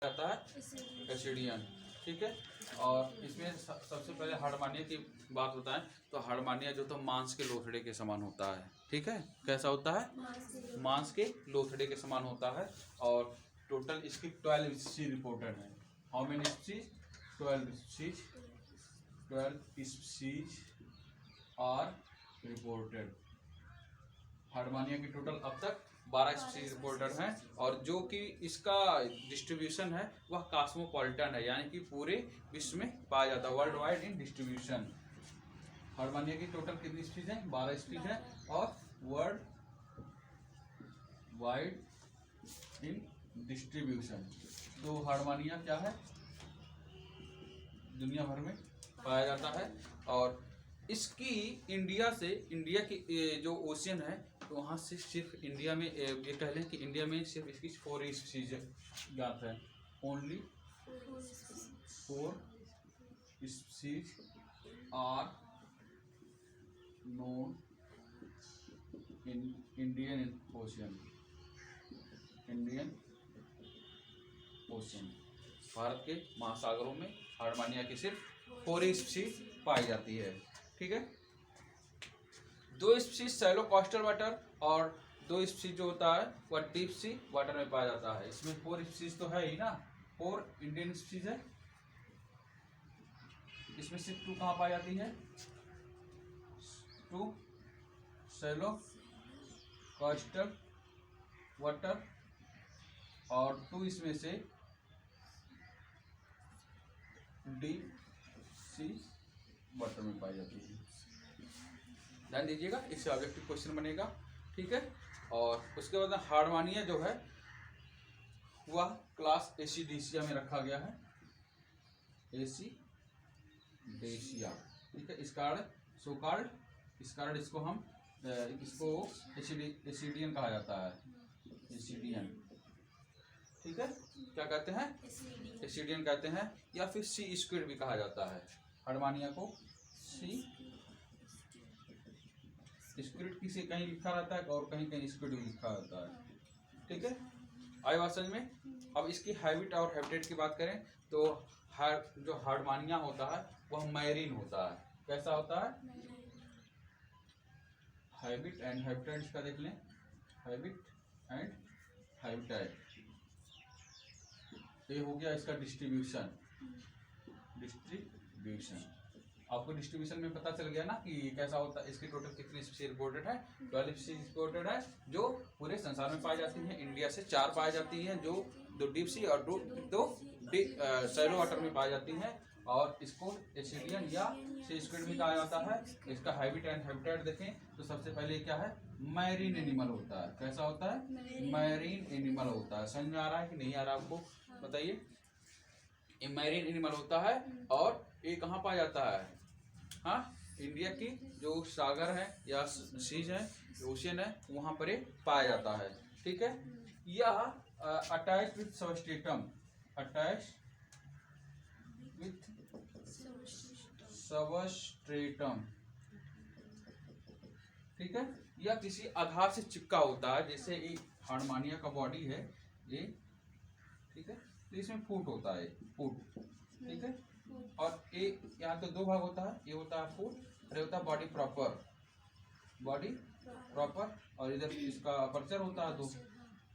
जाता है एसिडियन। ठीक है, और इसमें सबसे पहले हार्डमानिया की बात बताएं तो हार्डमानिया जो तो मांस के लोथड़े के समान होता है। ठीक है, कैसा होता है? मांस के लोथड़े के समान होता है। और टोटल इसकी 12 स्पीशीज रिपोर्टेड है। How many species? 12 species. 12 species are reported. Herdmania की टोटल अब तक 12 स्पीशीज रिपोर्टेड हैं, और जो कि इसका डिस्ट्रीब्यूशन है वह कॉस्मोपॉलिटन है, यानी कि पूरे विश्व में पाया जाता है, वर्ल्ड वाइड इन डिस्ट्रीब्यूशन। हार्डमानिया की टोटल कितनी स्पीशीज हैं? 12 स्पीशीज हैं, और वर्ल्ड वाइड इन डिस्ट्रीब्यूशन। तो हार्डमानिया क्या है? दुनिया भर में पाया जाता है। और इसकी इंडिया की जो ओशियन है तो वहाँ से सिर्फ इंडिया में ये कह लें कि इंडिया में सिर्फ इसकी 4 स्पीशीज ज्ञात है। Only 4 species are known in Indian ocean. भारत के महासागरों में हार्डमानिया की सिर्फ 4 स्पीशीज पाई जाती है। ठीक है, 2 स्पीशीज सैलो कोस्टल वाटर, और 2 स्पीशीज जो होता है वह डीप सी वाटर में पाया जाता है। इसमें 4 स्पीशीज तो है ही ना, 4 इंडियन स्पीशीज है। इसमें से 2 कहाँ पाई जाती है? 2 सैलो कोस्टल वाटर, और 2 इसमें से डीप सी वाटर में पाई जाती है। ध्यान दीजिएगा, इससे ऑब्जेक्टिव क्वेश्चन बनेगा। ठीक है, और उसके बाद हार्डमानिया जो है वह क्लास एसिडेशिया में रखा गया है। एसिडेशिया। ठीक है, स्कार्ड इसको हम एसिडियन कहा जाता है। एसिडियन। ठीक है, क्या कहते हैं? एसिडियन कहते हैं, या फिर सी स्क्विड भी कहा जाता है। हार्डमानिया को सी स्क्विड किसी कहीं लिखा रहता है और कहीं कहीं स्क्विड भी लिखा रहता है। ठीक है, आई बात समझ में। अब इसकी हैबिट और हैबिटेट की बात करें तो जो हार्डमानिया होता है वह मैरीन होता है। कैसा होता है? हैबिट एंड हैबिटेट इसका देख लें। हैबिट एंड हैबिटेट, ये हो गया इसका डिस्ट्रीब्यूशन। आपको डिस्ट्रीब्यूशन में पता चल गया ना कि कैसा होता है। इसकी टोटल कितनी स्पीशीज रिपोर्टेड है? 12 स्पीशीज रिपोर्टेड है, जो पूरे संसार में पाई जाती हैं। इंडिया से 4 पाई जाती हैं, जो 2 डीप सी और 2 सैलो वाटर में पाई जाती हैं। और इसको एसिडियन या सी स्क्विड भी कहा जाता है। इसका हैबिट एंड हैबिटेट देखें तो सबसे पहले क्या है? मैरीन एनिमल होता है। कैसा होता है? मैरीन एनिमल होता है। समझ में आ रहा है कि नहीं आ रहा आपको? बताइए। ये मैरीन एनिमल होता है, और ये कहाँ पाया जाता है? हाँ, इंडिया की जो सागर है या सीज है, ओशियन है, वहाँ पर ये पाया जाता है। ठीक है, यह अटैच विथ सबस्ट्रेटम, ठीक है, यह किसी आधार से चिपका होता है। जैसे ये हार्डमानिया का बॉडी है ये। ठीक है, तो इसमें फूट होता है, फूट। ठीक है, और ये यहाँ तो 2 भाग होता है, ये होता है फूट और ये होता है बॉडी प्रॉपर, और इधर इसका अपर्चर होता है 2।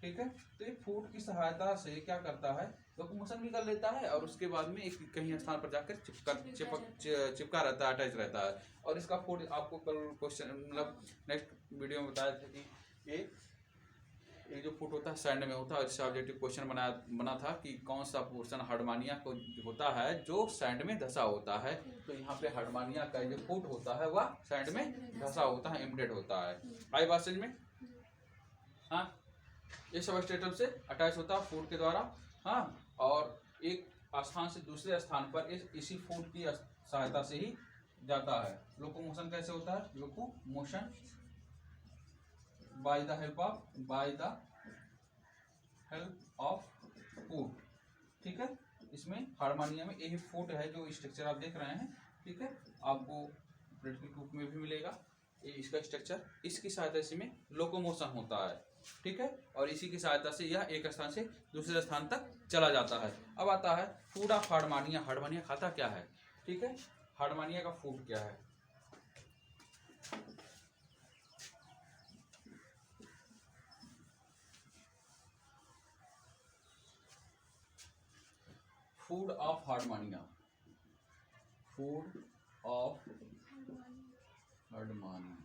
ठीक है, तो ये फूट की सहायता से क्या करता है? लोकोमोशन भी कर लेता है, और उसके बाद में एक कहीं स्थान पर जाकर चिपका रहता है, अटैच रहता है। और इसका फूट आपको कल क्वेश्चन मतलब नेक्स्ट वीडियो में बताया था कि ये जो फुट होता है सैंड में होता है। इससे ऑब्जेक्टिव क्वेश्चन बना था कि कौन सा पोर्शन हार्डमानिया को होता है जो सैंड में धसा होता है। तो यहाँ पे हार्डमानिया का जो फुट होता है वह सैंड में धसा होता है, एम्बेडेड होता है। आई बात समझ में? हाँ, ये सबस्ट्रेटम से अटैच होता है फूट के द्वारा। हाँ, और एक स्थान से दूसरे स्थान पर इसी फूट की सहायता से ही जाता है। लोकोमोशन कैसे होता है? Locomotion by the help of फूट। ठीक है, इसमें हार्डमानिया में यही फूट है जो स्ट्रक्चर आप देख रहे हैं। ठीक है, आपको प्रैक्टिकल बुक में भी मिलेगा ये इसका स्ट्रक्चर। इसकी सहायता से में लोकोमोशन होता है। ठीक है, और इसी की सहायता से यह एक स्थान से दूसरे स्थान तक चला जाता है। अब आता है फूड ऑफ हार्डमानिया। हार्डमानिया खाता क्या है, ठीक है, हार्डमानिया का फूड क्या है। Food of Herdmania, food of Herdmania,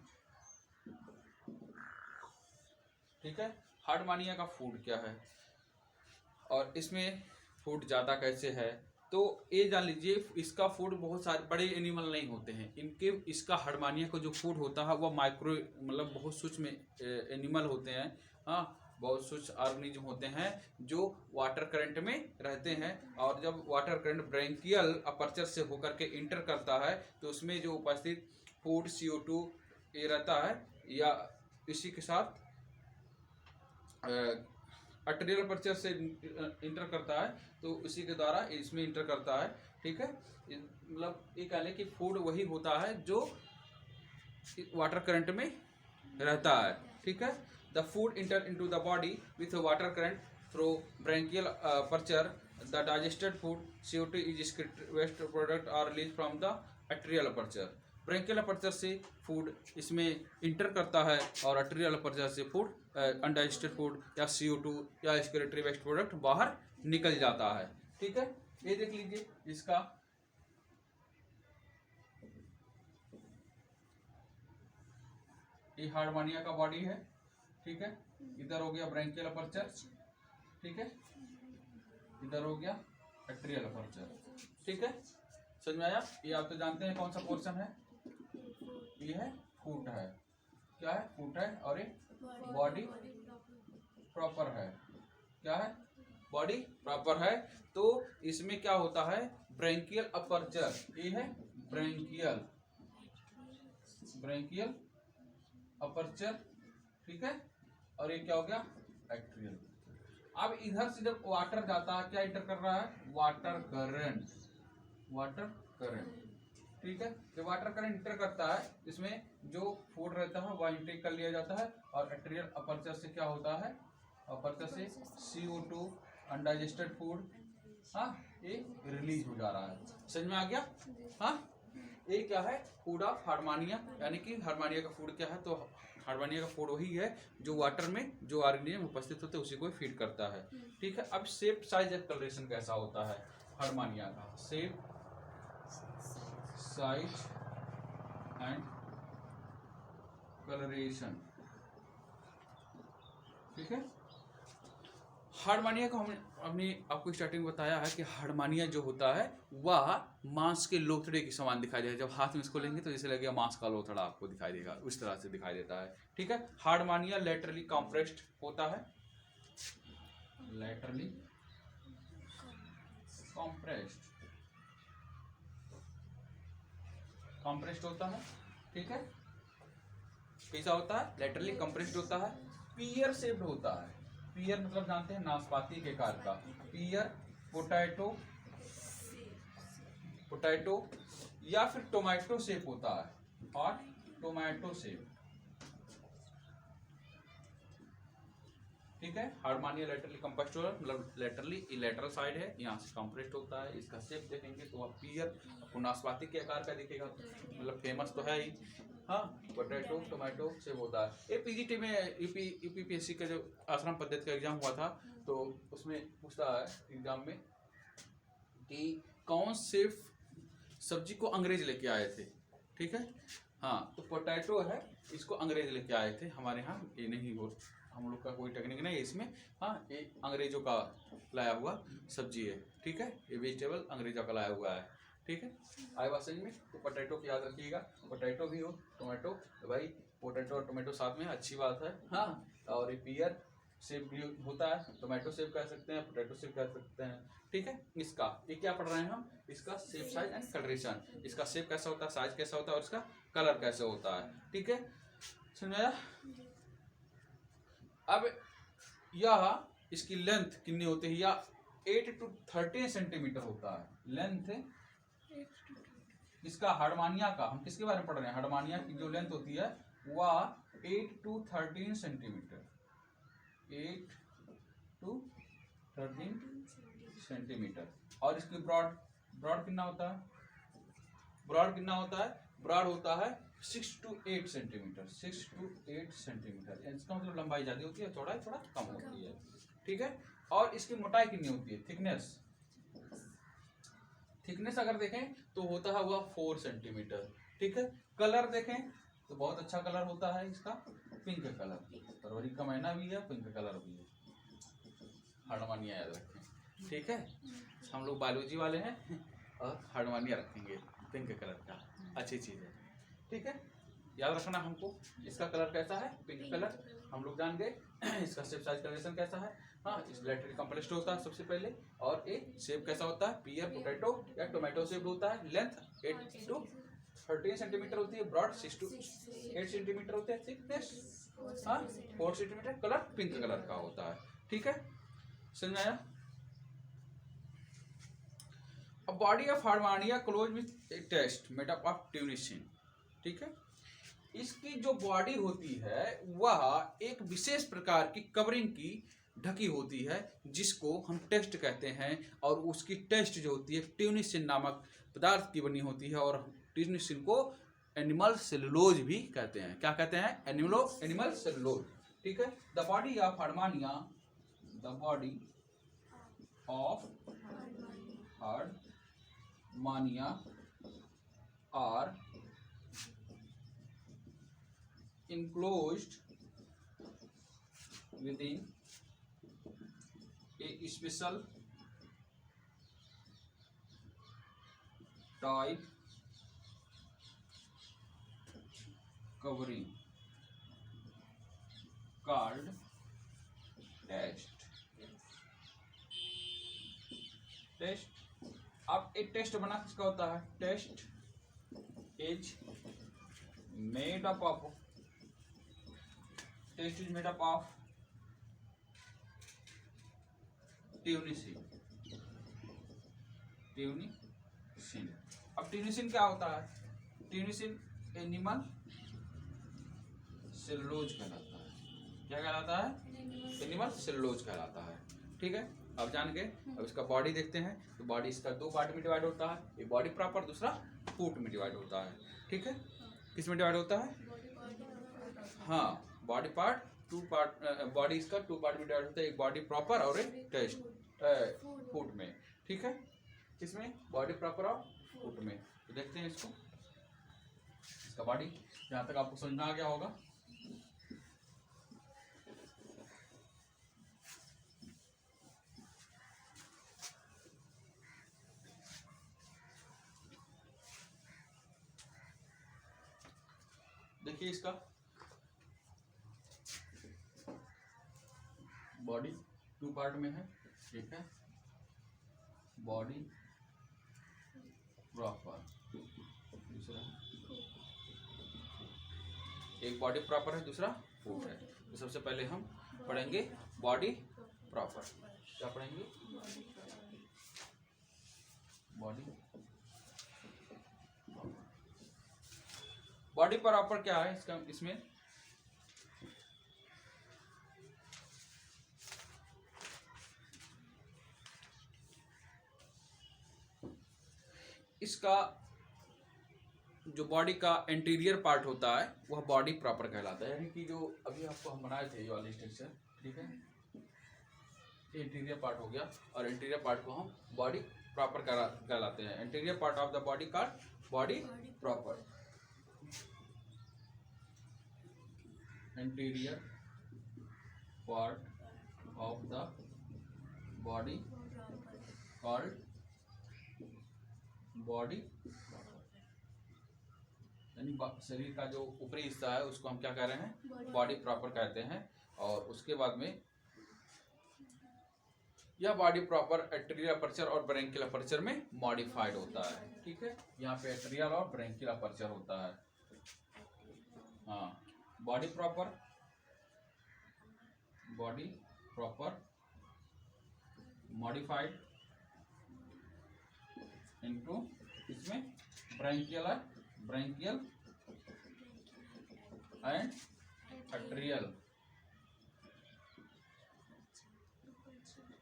ठीक है। हार्डमानिया का फूड क्या है और इसमें फूड ज़्यादा कैसे है, तो ये जान लीजिए इसका फूड बहुत सारे बड़े एनिमल नहीं होते हैं, इनके इसका हार्डमानिया का जो फूड होता है वह माइक्रो मतलब बहुत सूक्ष्म एनिमल होते हैं। हाँ, बहुत सूक्ष्म ऑर्गेनिज्म होते हैं जो वाटर करंट में रहते हैं, और जब वाटर करंट ब्रैंकियल अपर्चर से होकर के इंटर करता है तो उसमें जो उपस्थित फूड CO2 ये रहता है, या इसी के साथ आर्टेरियल अपर्चर से इंटर करता है, तो इसी के द्वारा इसमें इंटर करता है, ठीक है। मतलब ये कह लें कि फूड वही होता है जो वाटर करंट में रहता है, ठीक है। The food enter into the body with water current through branchial aperture. The digested food CO2 is waste product are release from the arterial aperture. Branchial aperture से फूड इसमें इंटर करता है और आर्टेरियल अपर्चर से food undigested food या CO2 या excretory waste product बाहर निकल जाता है, ठीक है। ये देख लीजिए इसका ये हार्डमानिया का बॉडी है, ठीक है। इधर हो गया ब्रैंकियल अपर्चर, ठीक है, इधर हो गया आर्टेरियल अपर्चर, ठीक है। समझ में आया। ये आप तो जानते हैं कौन सा पोर्शन है, ये है फूट है, क्या है फूट है, और ये बॉडी प्रॉपर है, क्या है बॉडी प्रॉपर है। तो इसमें क्या होता है ब्रैंकियल अपर्चर, ये है ब्रैंकियल ब्रैंकियल अपर्चर, ठीक है, और ये क्या हो गया आर्टेरियल। अब इधर से जब वाटर जाता है क्या इंटर कर रहा है, वाटर करंट, वाटर करंट, ठीक है। जब वाटर करंट इंटर करता है इसमें जो फूड रहता है वह इंटेक कर लिया जाता है, और आर्टेरियल अपर्चर से क्या होता है, अपर्चर से CO2 अनडाइजेस्टेड फूड, हाँ, ये रिलीज हो जा रहा है। समझ में आ गया। हाँ, ये क्या है फूड ऑफ हार्डमानिया, यानी कि हार्डमानिया का फूड क्या है, तो हार्डमानिया का फूड वही है जो वाटर में जो ऑर्गेनिज्म उपस्थित होते हैं उसी को फीड करता है, ठीक है। अब शेप साइज एंड कलरेशन कैसा होता है हार्डमानिया का, शेप साइज एंड कलरेशन, ठीक है। हार्डमानिया को हमने आपको स्टार्टिंग में बताया है कि हार्डमानिया जो होता है वह मांस के लोथड़े के समान दिखाई देगा। जब हाथ में इसको लेंगे तो जैसे लगेगा मांस का लोथड़ा आपको दिखाई देगा, उस तरह से दिखाई देता है, ठीक है। हार्डमानिया लेटरली कॉम्प्रेस्ड होता है, लेटरली कॉम्प्रेस्ड कॉम्प्रेस्ड होता है, ठीक है। कैसा होता है लेटरली कंप्रेस्ड होता है, पीयर शेप्ड होता है। पीयर मतलब जानते हैं नाशपाती के कार का, पीयर पोटैटो पोटैटो या फिर टोमेटो शेप होता है, और टोमेटो शेप, ठीक है। हार्डमानिया लेटरली कंप्रेस्ड होता है, मतलब लेटरली लेटरल साइड है, यहाँ से कंप्रेस्ड होता है। इसका शेप देखेंगे तो वह पीयर आपको नाशपाती के आकार का दिखेगा, मतलब फेमस तो है ही। हाँ, पोटैटो टोमेटो शेप होता है। ये PGT में UPPSC का जो आश्रम पद्धति का एग्जाम हुआ था तो उसमें पूछता है एग्जाम में कि कौन से सब्जी को अंग्रेज लेके आए थे, ठीक है। हाँ, तो पोटैटो है, इसको अंग्रेज लेके आए थे, हमारे यहाँ ये नहीं हो, हम लोग का कोई टेक्निक नहीं है इसमें। हाँ, ये अंग्रेजों का लाया हुआ सब्जी है, ठीक है, ये वेजिटेबल अंग्रेजों का लाया हुआ है, ठीक है। आए बात समझ में। तो पोटैटो की याद रखिएगा, पोटैटो भी हो टोमेटो, तो भाई पोटैटो और टोमेटो साथ में अच्छी बात है। हाँ, और ये पीयर शेप भी होता है, टोमेटो शेप कह सकते हैं, पोटैटो शेप कह सकते हैं, ठीक है। इसका ये क्या पढ़ रहे हैं हम, इसका शेप साइज एंड कलरेशन, इसका शेप कैसा होता है, साइज कैसा होता है, और इसका कलर कैसा होता है, ठीक है। समझाया। अब यह इसकी लेंथ कितनी होती है, या 8 to 13 सेंटीमीटर होता है लेंथ इसका। हार्डमानिया का हम किसके बारे में पढ़ रहे हैं, हार्डमानिया की जो लेंथ होती है वह 8 to 13 सेंटीमीटर, 8 to 13 सेंटीमीटर। और इसकी ब्रॉड ब्रॉड कितना होता है? ब्रॉड कितना होता है? ब्रॉड होता है 6 to 8 सेंटीमीटर। 6 to 8 सेंटीमीटर, इसका मतलब लंबाई ज्यादा होती है, चौड़ाई थोड़ा कम होती है। ठीक है। और इसकी मोटाई कितनी होती है? थिकनेस, थिकनेस अगर देखें तो होता है वह 4 सेंटीमीटर। ठीक है। कलर देखें तो बहुत अच्छा कलर होता है इसका, पिंक कलर। फरवरी का महीना भी है, पिंक कलर भी है, हार्डमानिया याद रखें। ठीक है। हम लोग बायोलॉजी वाले हैं और हार्डमानिया रखेंगे, पिंक कलर का अच्छी चीज़ है। ठीक है, याद रखना हमको। इसका कलर कैसा है? Pink colour. हम लोग जान गए। इसका शेप साइज कलेक्शन कैसा है? हाँ, इस लैटरली कंप्लेक्स होता है सबसे पहले। और ए शेप कैसा होता है? पियर, पोटैटो या टोमेटो शेप होता है। लेंथ 8 to 13 सेंटीमीटर होती है। ब्रॉड 6 to 8 सेंटीमीटर होते हैं। Thickness 4 centimetre. Colour pink colour का होता है। ठीक है, समझ आया? A body of Harmonia closed with a test made up of ट्यूनिसिन। ठीक है। इसकी जो बॉडी होती है वह एक विशेष प्रकार की कवरिंग की ढकी होती है, जिसको हम टेस्ट कहते हैं। और उसकी टेस्ट जो होती है ट्यूनिसिन नामक पदार्थ की बनी होती है। और ट्यूनिसिन को एनिमल सेलुलोज भी कहते हैं। क्या कहते हैं? Animal cellulose. ठीक है। The body of Herdmania, the body of Herdmania are enclosed within a special type covering called test. अब एक टेस्ट बना किसका होता है? Test is made up of tunicin. अब ट्यूनिसिन क्या होता है? ट्यूनिसिन एनिमल सेलुलोज कहलाता है। क्या कहलाता है? एनिमल सेलुलोज कहलाता है। ठीक है। अब जान गए। अब इसका बॉडी देखते हैं। तो बॉडी इसका दो पार्ट में डिवाइड होता है, एक बॉडी प्रॉपर, दूसरा फूट में डिवाइड होता है। ठीक है। किस में डिवाइड होता है? हाँ, body part, two part. Body इसका 2 पार्ट में डिवाइड होता है, एक बॉडी प्रॉपर और एक टेस्ट फूट में। ठीक है। किसमें? बॉडी प्रॉपर और फूट में। तो देखते हैं इसको, इसका बॉडी। जहाँ तक आपको समझ में आ गया होगा। देखिए इसका बॉडी 2 पार्ट में है। ठीक है। बॉडी प्रॉपर, दूसरा एक बॉडी प्रॉपर है, दूसरा फूट है। तो सबसे पहले हम पढ़ेंगे बॉडी प्रॉपर। क्या पढ़ेंगे? बॉडी बॉडी प्रॉपर क्या है इसका? इसमें इसका जो बॉडी का इंटीरियर पार्ट होता है वह बॉडी प्रॉपर कहलाता है। यानी कि जो अभी आपको हम बनाए थे ये वाले स्ट्रक्चर, ठीक है, ये इंटीरियर पार्ट हो गया। और इंटीरियर पार्ट को हम बॉडी प्रॉपर कहलाते हैं। Interior part of the body का body proper. Interior part of the body called body, यानी शरीर का जो ऊपरी हिस्सा है उसको हम क्या कह रहे हैं? बॉडी प्रॉपर कहते हैं। और उसके बाद में यह बॉडी प्रॉपर एट्रियल अपर्चर और ब्रेंकियल अपर्चर में मॉडिफाइड होता है। ठीक है। यहाँ पे एट्रियल और ब्रेंकियल अपर्चर होता है। हाँ, बॉडी प्रॉपर मॉडिफाइड इनटू, इसमें ब्रेंकियल एंड एट्रियल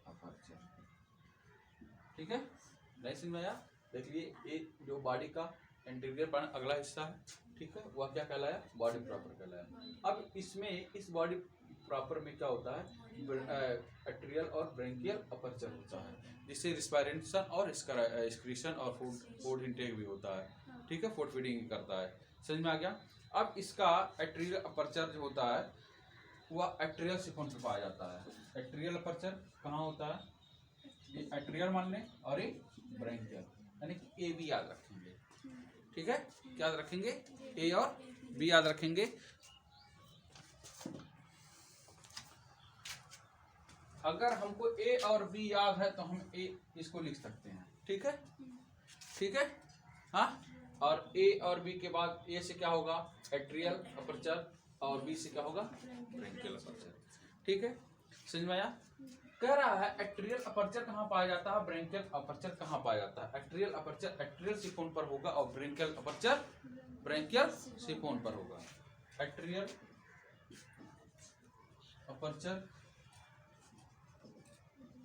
अपर्चर। ठीक है, नहीं समझ में आया? देख लिए ये जो बॉडी का इंटीरियर पार्ट अगला हिस्सा है, ठीक है, वह क्या कहलाया? बॉडी प्रॉपर कहलाया। अब इसमें इस बॉडी प्रॉपर में क्या होता है? एट्रियल और ब्रेंकियल अपर्चर होता है, जिससे रिस्पायरेशन और एक्सक्रीशन और फूड इंटेक भी होता है। ठीक है, फूड फीडिंग करता है। समझ में आ गया? अब इसका एट्रियल अपर्चर जो होता है वह एट्रियल सिफोन पे पाया जाता है। एट्रियल अपर्चर कहाँ होता है? ये एट्रियल मान लें और ये ब्रेंकियल, यानी कि ए बी याद रखेंगे। ठीक है, क्या याद रखेंगे? ए और बी याद रखेंगे। अगर हमको ए और बी याद है तो हम ए इसको लिख सकते हैं। ठीक है, ठीक है, हाँ। और ए और बी के बाद ए से क्या होगा? एट्रियल अपर्चर, और बी से क्या होगा? Branchial aperture. ठीक है, समझ में आया? कह रहा है एट्रियल अपर्चर कहाँ पाया जाता है, ब्रेंकियल अपर्चर कहाँ पाया जाता है। एट्रियल अपर्चर एट्रियल सिफोन पर होगा और ब्रेंकियल अपर्चर ब्रेंकियल सिफोन पर होगा। एट्रियल अपर्चर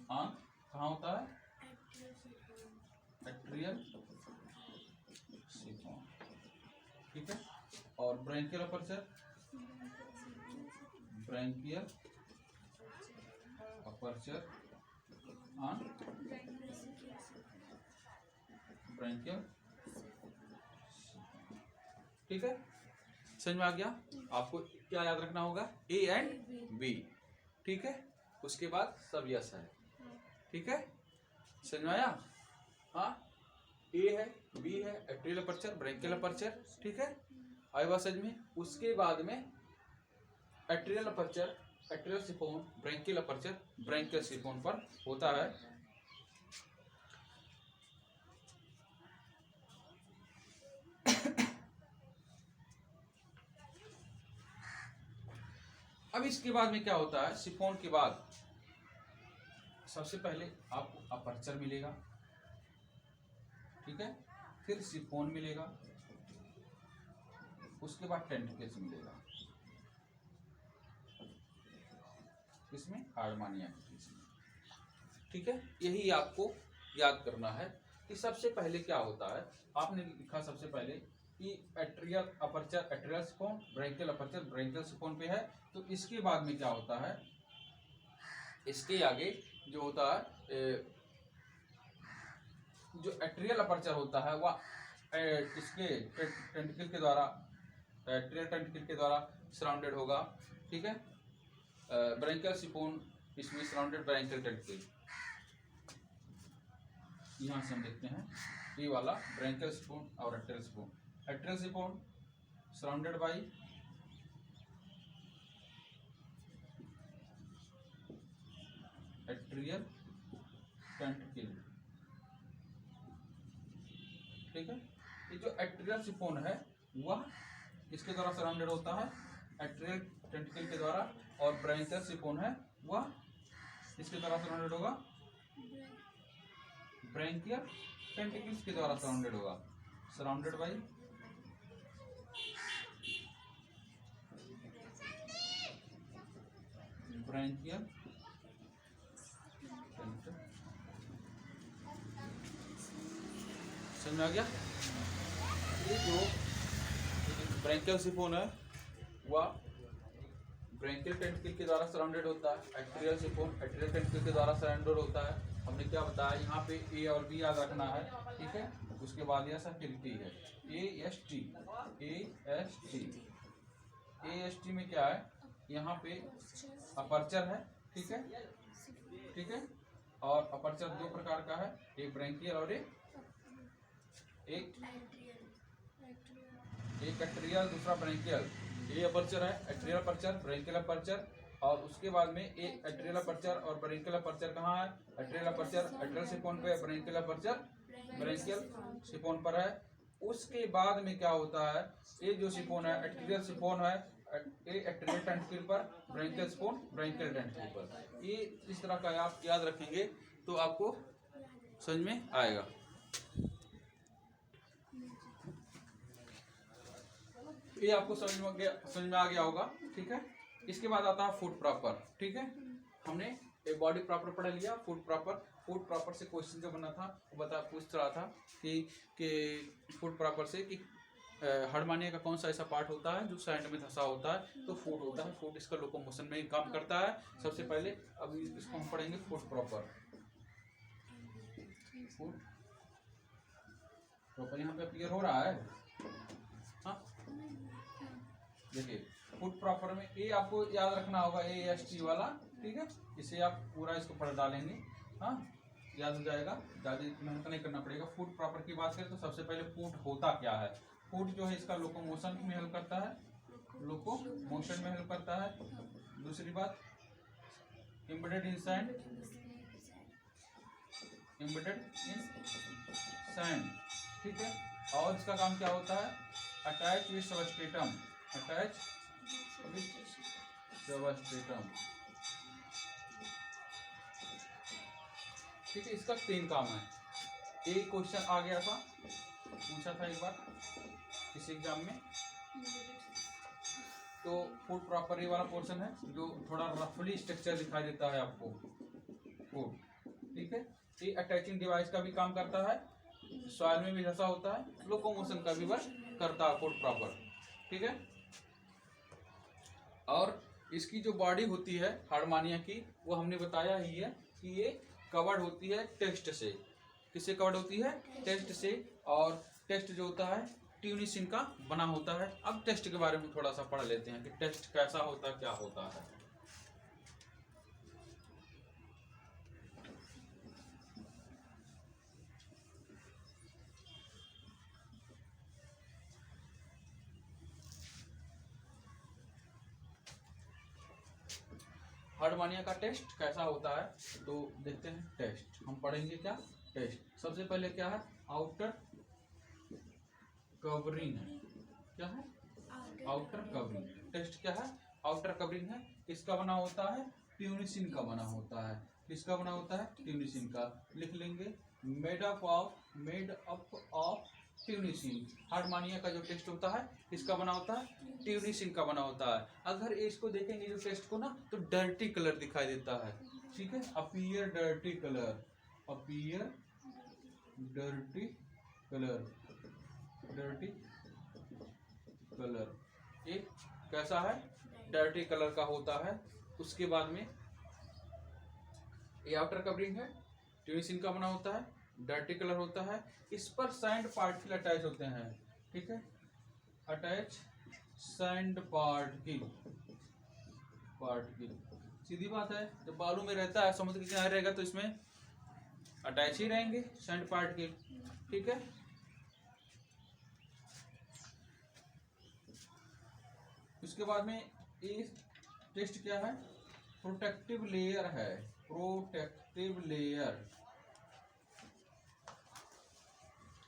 कहाँ होता है? Atrial chiffon. ठीक है, और branchial aperture branchial aperture branchial. ठीक है, समझ में आ गया? आपको क्या याद रखना होगा? A and B. ठीक है, उसके बाद सब यस है। ठीक है, समझ में आया? हाँ, ए है, बी है, एट्रियल अपर्चर ब्रेंकियल अपर्चर। ठीक है, आई बात समझ में? उसके बाद में atrial aperture atrial chiffon branchial aperture branchial chiffon पर होता है। अब इसके बाद में क्या होता है? सिफोन के बाद सबसे पहले आपको अपर्चर मिलेगा, ठीक है, फिर सिफोन मिलेगा, उसके बाद टेंटिकल्स मिलेगा। इसमें हार्डमानिया में। ठीक है, यही आपको याद करना है कि सबसे पहले क्या होता है। आपने लिखा सबसे पहले कि atrial aperture atrial chiffon branchial aperture branchial chiffon पे है, तो इसके बाद में क्या होता है? इसके आगे जो होता है जो एट्रियल अपर्चर होता है वह इसके टेंटिकल के द्वारा एट्रियल टेंटिकल के द्वारा सराउंडेड होगा। ठीक है, ब्रेंकियल सिफोन इसमें सराउंडेड ब्रेंकियल टेंटिकल। यहाँ से हम देखते हैं ये वाला ब्रेंकियल सिफोन और atrial chiffon. Atrial chiffon surrounded by atrial tentacle. ठीक है, ये जो एट्रियल सिफोन है वह किसके द्वारा सराउंडेड होता है? एट्रियल टेंटिकल के द्वारा, और ब्रेंकियल सिफोन है वह इसके द्वारा सराउंडेड होगा? ब्रेंकियल टेंटिकल्स के द्वारा सराउंडेड होगा। सराउंडेड बाय ब्रेंकियल समझ में आ गया? ये जो ब्रेंकियल सिफोन है वह ब्रेंकियल टेंटिकल के द्वारा सराउंडेड होता है। एट्रियल सिफोन एट्रियल टेंटिकल के द्वारा सराउंडेड होता है। हमने क्या बताया? यहाँ पे ए और बी याद रखना है। ठीक है, उसके बाद यह सब फिर टी है। A S T A S T में क्या है? यहाँ पे अपर्चर है। ठीक है, ठीक है, और अपर्चर दो प्रकार का है, एक ब्रेंकियल और एक एट्रियल, दूसरा ब्रेंकियल। ये अपर्चर है एट्रियल अपर्चर ब्रेंकियल अपर्चर, और उसके बाद में एक एट्रियल अपर्चर और ब्रेंकियल अपर्चर कहाँ है? एट्रियल अपर्चर एट्रियल सिफोन पे, ब्रेंकियल अपर्चर ब्रेंकियल सिफोन पर है। उसके बाद में क्या होता है? ये जो सिफोन है एट्रियल सिफोन है, ये एट्रियल टेंटिकल पर, ब्रेंकियल सिफोन ब्रेंकियल टेंटिकल पर। ये इस तरह का आप याद रखेंगे तो आपको समझ में आएगा। ये आपको समझ में आ गया होगा। ठीक है, इसके बाद आता है फूड प्रॉपर। ठीक है, हमने बॉडी प्रॉपर पढ़ लिया। फूड प्रॉपर से क्वेश्चन जो बना था वो पूछ रहा था कि फूड प्रॉपर से कि हार्डमानिया का कौन सा ऐसा पार्ट होता है जो सैंड में धंसा होता है, तो फूड होता है। फूड इसका लोकोमोशन में काम करता है। सबसे पहले अभी इसको हम पढ़ेंगे फूड प्रॉपर। यहाँ पे क्लियर हो रहा है? हाँ, देखिए फूड प्रॉपर में ए आपको याद रखना होगा, AST वाला, ठीक है। इसे आप पूरा इसको पढ़ डालेंगे, हाँ, याद हो जाएगा, ज़्यादा मेहनत नहीं करना पड़ेगा। फूड प्रॉपर की बात करें तो सबसे पहले फूड होता क्या है। फूड जो है इसका लोकोमोशन में हेल्प करता है, लोकोमोशन में हेल्प करता है। दूसरी बात एम्बेडेड इन सैंड, ठीक है। और इसका काम क्या होता है, अटैच विद सबस्ट्रेटम, ठीक है। इसका 3 काम है। एक क्वेश्चन आ गया था, पूछा था एक बार इस एग्जाम में, तो फूड प्रॉपर वाला पोर्शन है जो थोड़ा रफली स्ट्रक्चर दिखाई देता है आपको, फूड, ठीक है। ये अटैचिंग डिवाइस का भी काम करता है, सॉइल में भी धंसा होता है, लोकोमोशन का भी वर्क करता है फूड प्रॉपर, ठीक है। और इसकी जो बॉडी होती है हार्डमानिया की, वो हमने बताया ही है कि ये कवर्ड होती है टेक्स्ट से। किससे कवर्ड होती है? टेक्स्ट से। और टेक्स्ट जो होता है ट्यूनिसिन का बना होता है। अब टेक्स्ट के बारे में थोड़ा सा पढ़ लेते हैं कि टेक्स्ट कैसा होता है, क्या होता है। हार्डमानिया का टेस्ट कैसा होता है, तो देखते हैं। टेस्ट हम पढ़ेंगे क्या? टेस्ट सबसे पहले क्या है, आउटर कवरिंग है। क्या है? Outer covering. टेस्ट क्या है? आउटर कवरिंग है। किसका बना होता है? ट्यूनिसिन का बना होता है। किसका बना होता है? ट्यूनिसिन का। लिख लेंगे मेड अप ऑफ ट्यूनिसिन। हार्डमानिया का जो टेस्ट होता है किसका बना होता है? ट्यूनिसिन का बना होता है। अगर इसको देखेंगे जो टेस्ट को ना, तो डर्टी कलर दिखाई देता है, ठीक है। Appear dirty colour, appear dirty colour, dirty colour, ये कैसा है? डर्टी कलर का होता है। उसके बाद में ये आउटर कवरिंग है, ट्यूनिसिन का बना होता है, डर्टी कलर होता है। इस पर सैंड पार्टिकल अटैच होते हैं, ठीक है। अटैच सैंड पार्टिकल, सीधी बात है, जब बालू में रहता है, समुद्र के किनारे रहेगा तो इसमें अटैच ही रहेंगे सैंड पार्टिकल, ठीक है। उसके बाद में ये टेस्ट क्या है? प्रोटेक्टिव लेयर है, प्रोटेक्टिव लेयर।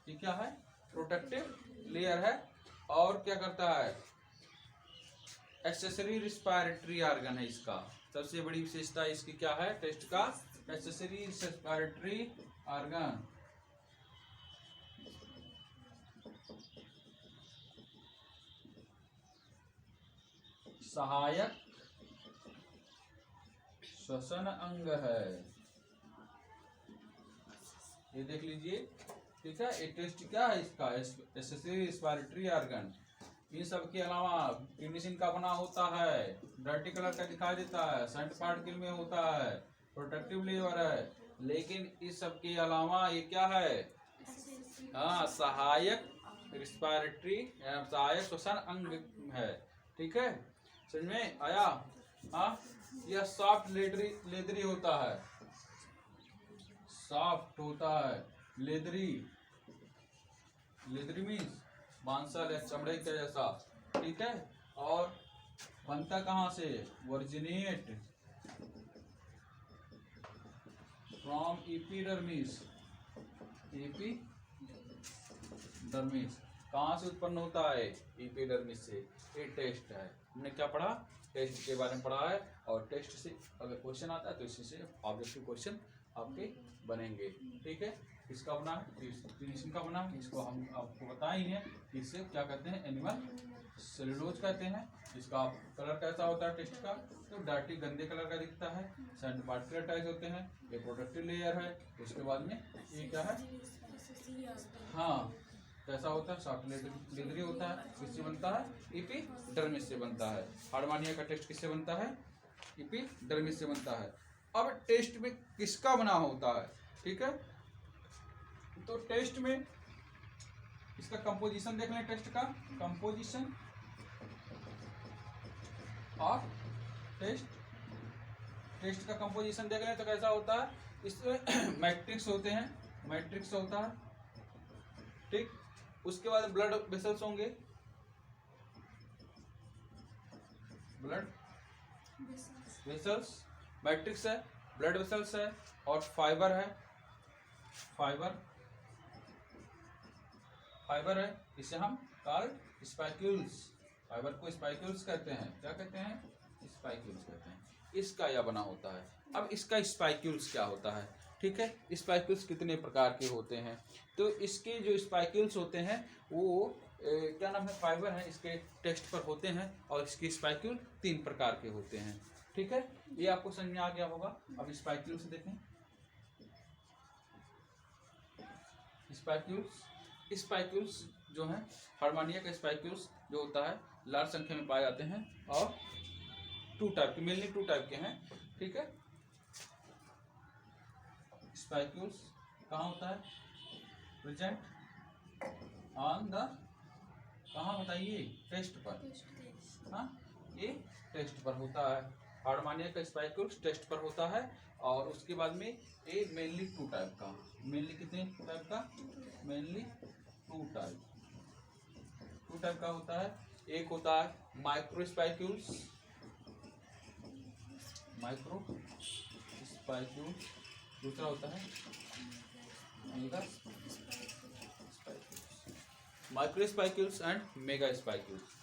ये क्या है? प्रोटेक्टिव लेयर है। और क्या करता है? एक्सेसरी रिस्पायरेटरी ऑर्गन है इसका। सबसे बड़ी विशेषता इसकी क्या है टेस्ट का? Accessory respiratory organ. सहायक श्वसन अंग है, ये देख लीजिए, ठीक है। ये टेस्ट क्या है इसका? Accessory respiratory organ. इन सब के अलावा ट्यूनिसिन का बना होता है, डर्टी कलर का दिखाई देता है, सैंड पार्टिकल में होता है, प्रोटेक्टिव लेयर है। लेकिन इस सब के अलावा ये क्या है? हाँ, सहायक रिस्पायरेटरी, सहायक श्वसन अंग है, ठीक है। समझ में आया? हाँ, यह सॉफ्ट लेदरी होता है, सॉफ्ट होता है, लेदरी मीन्स मांसल या चमड़े के जैसा, ठीक है। और बनता कहाँ से? वर्जिनेट फ्रॉम एपिडर्मिस, कहाँ से उत्पन्न होता है? एपिडर्मिस से। ये टेस्ट है। हमने क्या पढ़ा? टेस्ट के बारे में पढ़ा है। और टेस्ट से अगर क्वेश्चन आता है तो इसी से ऑब्जेक्टिव क्वेश्चन आपके बनेंगे, ठीक है। इसका बना है, ट्यूनिसिन का बना है, इसको हम आपको बताए ही हैं कि इससे क्या करते हैं? एनिमल सेलुलोज कहते हैं। इसका कलर कैसा होता है टेस्ट का, तो डार्टी गंदे कलर का दिखता है। सैंड पार्टिकल अटैच होते हैं, ये प्रोडक्टिव लेयर है। उसके बाद में ये क्या है, हाँ कैसा होता है, सॉफ्ट लेदरी होता है। किससे बनता है, एपिडर्मिस से बनता है। हार्डमानिया का टेस्ट किससे बनता है, एपिडर्मिस से बनता है। अब टेस्ट में किसका बना होता है, ठीक है, तो टेस्ट में इसका कंपोजिशन देख लें। टेस्ट का कंपोजिशन और टेस्ट का कंपोजिशन देख लें तो कैसा होता है, इसमें मैट्रिक्स होते हैं, मैट्रिक्स होता है, ठीक। उसके बाद ब्लड वेसल्स होंगे, ब्लड वेसल्स, मैट्रिक्स है, ब्लड वेसल्स है, और फाइबर है, फाइबर है। इसे हम कॉल्ड स्पाइक्यूल्स, फाइबर को स्पाइक्यूल्स कहते हैं। क्या कहते हैं, स्पाइक्यूल्स कहते हैं। इसका यह बना होता है। अब इसका स्पाइक्यूल्स क्या होता है, ठीक है, स्पाइक्यूल्स कितने प्रकार के होते हैं, तो इसके जो स्पाइक्यूल्स होते हैं वो क्या नाम है, फाइबर है, इसके टेस्ट पर होते हैं, और इसके स्पाइक्यूल 3 प्रकार के होते हैं, ठीक है। ये आपको समझ में आ गया होगा। अब स्पाइक्यूल्स देखें, स्पाइक्यूल्स जो है, हार्डमानिया का स्पाइक्यूल्स जो होता है लार्ज संख्या में पाए जाते हैं, और 2 टाइप के, मेनली 2 टाइप के हैं, ठीक है। स्पाइक्यूल्स कहाँ होता है, प्रेजेंट ऑन द, कहाँ बताइए, टेस्ट पर, हाँ ये टेस्ट पर होता है। हार्डमानिया का स्पाइक्यूल्स टेस्ट पर होता है। और उसके बाद में ये मेनली 2 टाइप का, मेनली कितने टाइप का, मेनली 2 टाइप का होता है। एक होता है माइक्रो स्पाइक्यूल्स, दूसरा होता है mega spicules, micro spicules and mega spicules.